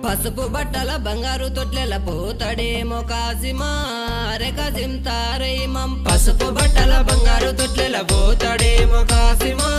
పసుపు బట్టల బంగారు తొట్లెల పోతాడేమో కాసిమా రే కాసిం తారై మం పసుపు బట్టల బంగారు తొట్లెల పోతాడేమో కాసిమా